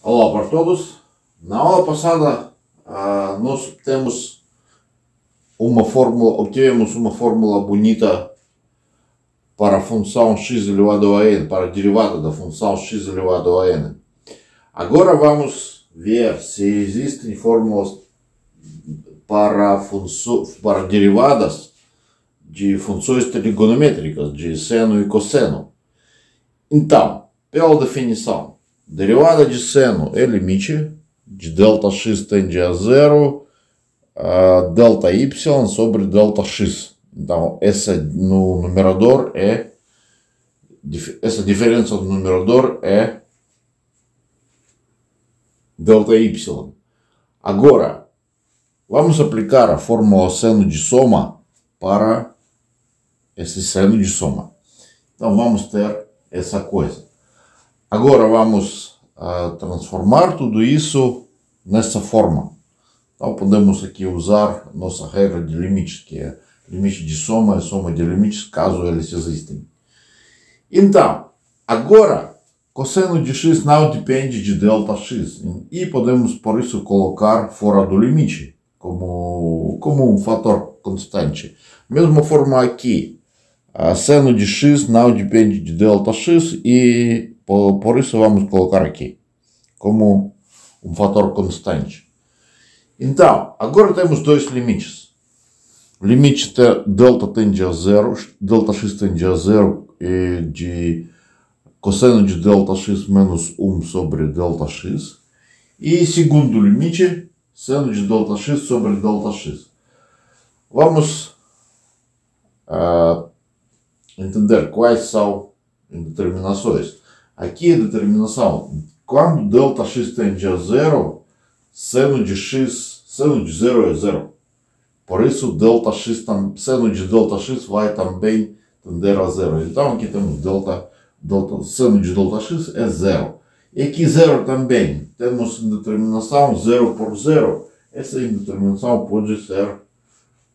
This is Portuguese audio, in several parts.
Olá para todos. Na aula passada nós obtivemos uma fórmula bonita para a função x elevado a n, para a derivada da função x elevado a n. Agora vamos ver se existem fórmulas para derivadas de funções trigonométricas, de seno e cosseno. Então, pela definição, derivada de seno é limite de Δx tende a zero, Δy sobre Δx. Então, essa diferença no numerador é Δy. Agora, vamos aplicar a fórmula seno de soma para esse seno de soma. Então, vamos ter essa coisa. Agora, vamos transformar tudo isso nessa forma. Então, podemos aqui usar nossa regra de limites, que é limite de soma é soma de limites, caso eles existem. Então, agora, cosseno de x não depende de Δx, e podemos, por isso, colocar fora do limite, como um fator constante. Mesma forma aqui, seno de x não depende de Δx, e por isso vamos colocar aqui, como um fator constante. Então, agora temos dois limites. Limite delta tende a zero, Δx tende a zero, e de cosseno de Δx menos 1 sobre Δx. E segundo limite, seno de Δx sobre Δx. Vamos entender quais são as determinações. Aqui a determinação, quando Δx tende a zero, seno de zero é zero. Por isso, seno de Δx vai também tender a zero. Então, aqui temos seno de Δx é zero. E aqui zero também. Temos indeterminação 0 por 0. Essa indeterminação pode ser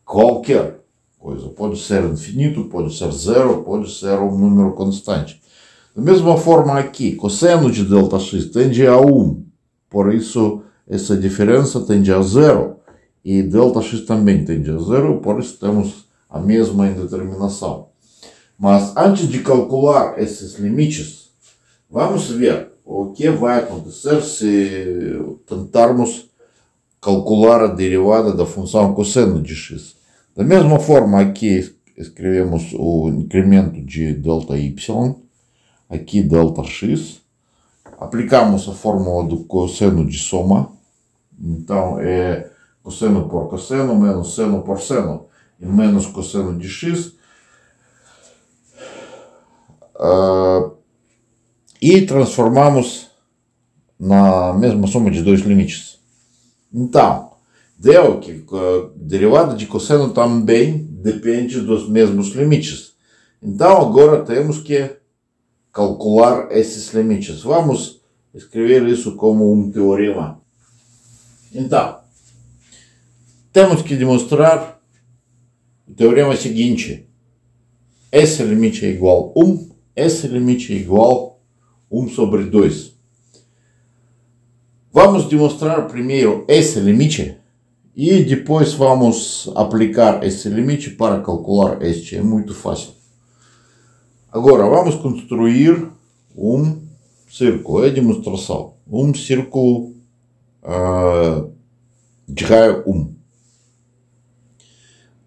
qualquer coisa. Pode ser infinito, pode ser zero, pode ser um número constante. Da mesma forma aqui, cosseno de Δx tende a 1. Por isso, essa diferença tende a zero. E Δx também tende a zero, por isso temos a mesma indeterminação. Mas antes de calcular esses limites, vamos ver o que vai acontecer se tentarmos calcular a derivada da função cosseno de x. Da mesma forma, aqui escrevemos o incremento de Δy, aqui Δx, aplicamos a fórmula do cosseno de soma, então é cosseno por cosseno menos seno por seno e menos cosseno de x. E transformamos na mesma soma de dois limites. Então, deu que a derivada de cosseno também depende dos mesmos limites. Então, agora temos que calcular esses limites. Vamos escrever isso como um teorema. Então, temos que demonstrar o teorema seguinte. Esse limite é igual a 1, esse limite é igual a 1 sobre 2. Vamos demonstrar primeiro esse limite e depois vamos aplicar esse limite para calcular este. É muito fácil. Agora vamos construir um círculo. É demonstração. Um círculo de raio 1.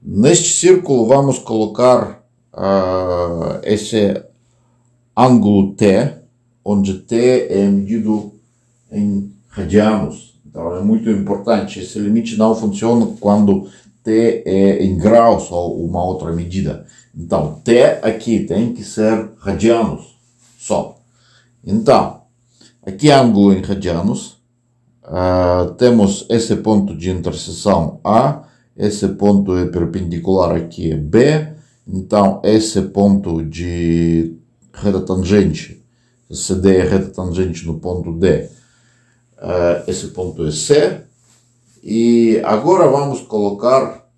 Neste círculo vamos colocar esse ângulo T, onde T é medido em radianos. Então é muito importante. Esse limite não funciona quando T é em graus ou uma outra medida. Então T aqui tem que ser radianos só. Então, aqui ângulo em radianos. Temos esse ponto de interseção A. Esse ponto é perpendicular aqui é B, então esse ponto de reta tangente, CD é reta tangente no ponto D, esse ponto é C, e agora vamos colocar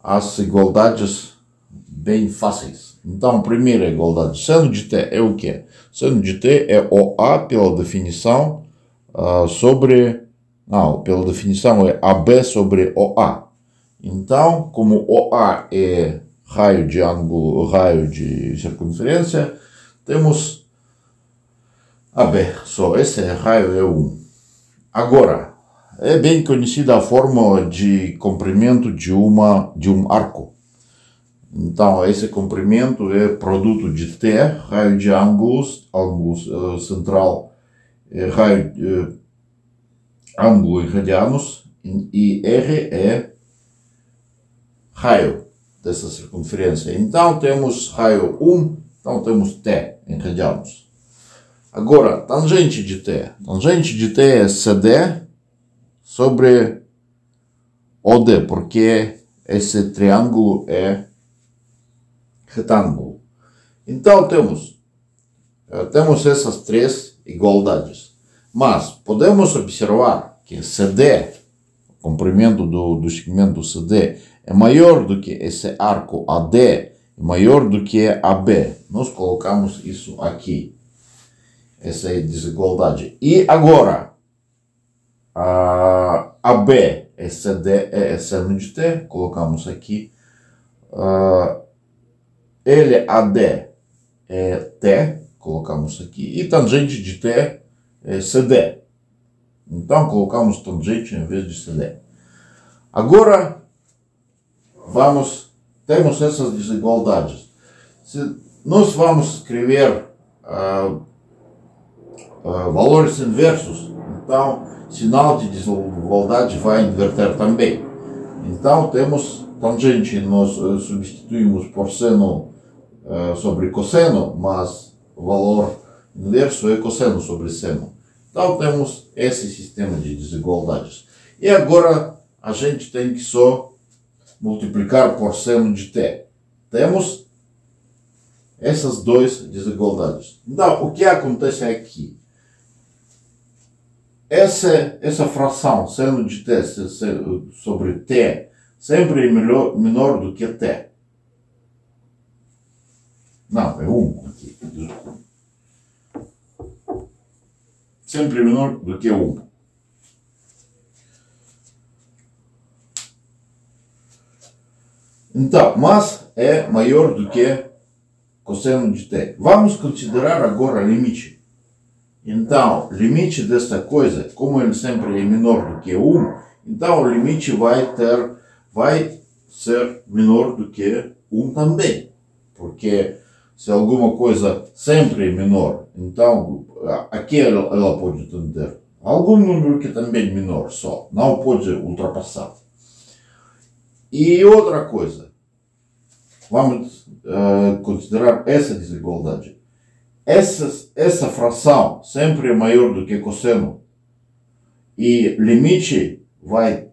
as igualdades bem fáceis. Então, primeira igualdade, seno de t é o quê? Seno de t é OA pela definição sobre, não, pela definição é AB sobre OA. Então, como OA é raio de ângulo, raio de circunferência, temos AB, só esse raio é 1. Agora, é bem conhecida a fórmula de comprimento de um arco. Então, esse comprimento é produto de T, raio de ângulo central, raio, ângulo em radianos, e R é raio dessa circunferência. Então, temos raio 1, então temos T em radianos. Agora, tangente de T. Tangente de T é CD sobre OD, porque esse triângulo é retângulo. Então, temos essas três igualdades. Mas podemos observar que CD, o comprimento do segmento CD, é maior do que esse arco AD, é maior do que AB. Nós colocamos isso aqui. Essa é a desigualdade. E agora, AB é CD, é seno de T, colocamos aqui. LAD é T, colocamos aqui. E tangente de T é CD. Então, colocamos tangente em vez de CD. Agora, temos essas desigualdades. Se nós vamos escrever valores inversos, então sinal de desigualdade vai inverter também. Então temos tangente, nós substituímos por seno sobre cosseno, mas o valor inverso é cosseno sobre seno. Então temos esse sistema de desigualdades. E agora a gente tem que só multiplicar por seno de t. Temos essas duas desigualdades. Então o que acontece aqui? Essa fração seno de t sobre t sempre é menor do que t. Não, é 1 aqui. Sempre menor do que 1. Então, mas é maior do que cosseno de t. Vamos considerar agora limite. Então, limite desta coisa, como ele sempre é menor do que 1, então o limite vai ser menor do que 1 também. Porque se alguma coisa sempre é menor, então aqui ela pode ter algum número que também é menor só, não pode ultrapassar. E outra coisa, vamos considerar essa desigualdade. Essa fração sempre é maior do que cosseno. E limite vai,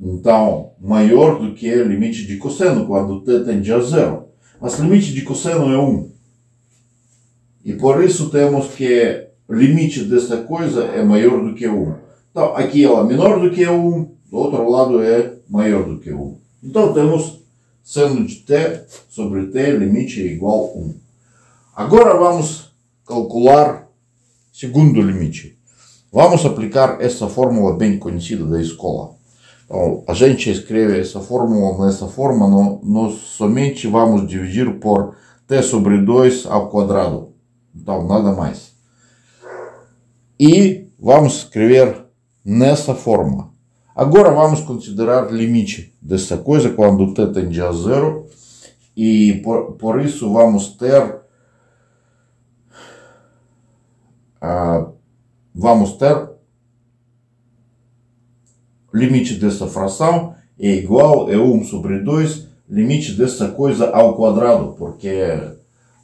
então, maior do que limite de cosseno, quando t tende a 0. Mas limite de cosseno é 1. E por isso temos que o limite desta coisa é maior do que 1. Então, aqui ela é menor do que 1, do outro lado é maior do que 1. Então, temos seno de t sobre t, limite é igual a 1. Agora vamos calcular segundo limite. Vamos aplicar essa fórmula bem conhecida da escola. Então, a gente escreve essa fórmula nessa forma, nós somente vamos dividir por t sobre 2 ao quadrado. Então, nada mais. E vamos escrever nessa forma. Agora vamos considerar limite dessa coisa quando t tende a 0. E por isso vamos ter limite dessa fração é igual a 1 sobre 2, limite dessa coisa ao quadrado, porque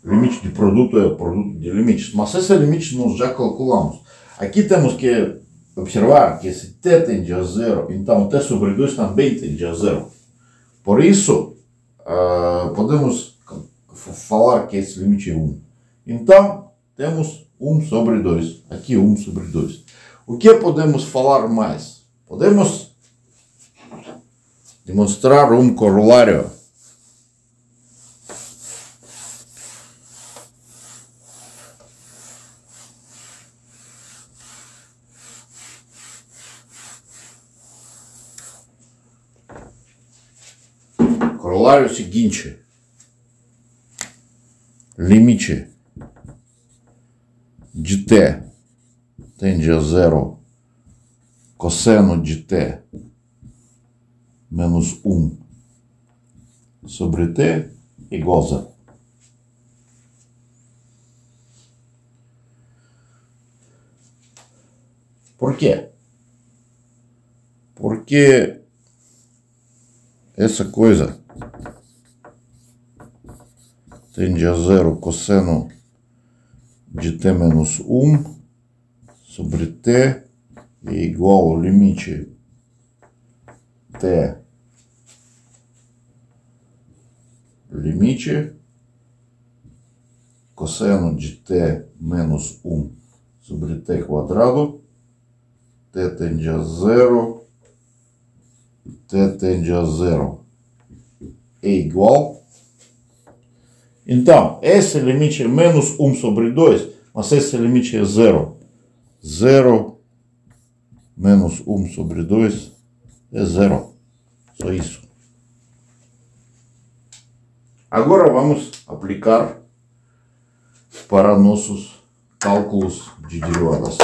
limite de produto é produto de limites. Mas esse limite nós já calculamos. Aqui temos que observar que se t tende a 0, então t sobre 2 também tende a 0. Por isso, podemos falar que esse limite é 1. Então, temos 1 sobre 2. Aqui 1 sobre 2. O que podemos falar mais? Podemos demonstrar um corolário. falar é o seguinte: limite de t tende a zero, cosseno de t menos 1 sobre t igual a zero. Por quê? Porque essa coisa tende a zero cosseno de t menos 1 sobre t é igual ao limite t limite cosseno de t menos 1 sobre t quadrado, t tende a zero, t tende a zero é igual. Então, esse limite é menos 1 sobre 2, mas esse limite é zero. 0 menos 1 sobre 2 é zero. Só isso. Agora vamos aplicar para nossos cálculos de derivadas.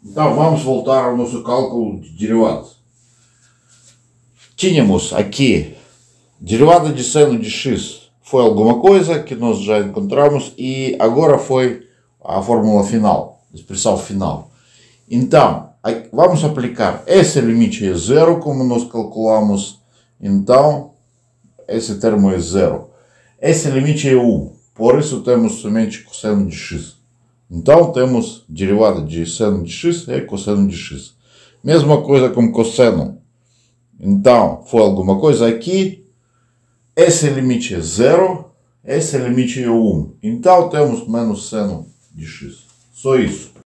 Então vamos voltar ao nosso cálculo de derivadas. Tínhamos aqui derivada de seno de x foi alguma coisa que nós já encontramos e agora foi a fórmula final, a expressão final. Então vamos aplicar esse limite é zero como nós calculamos. Então esse termo é zero. Esse limite é 1, por isso temos somente cosseno de x. Então temos derivada de seno de x é cosseno de x. Mesma coisa com cosseno. Então foi alguma coisa aqui. Esse limite é zero. Esse limite é 1. Então temos menos seno de x. Só isso.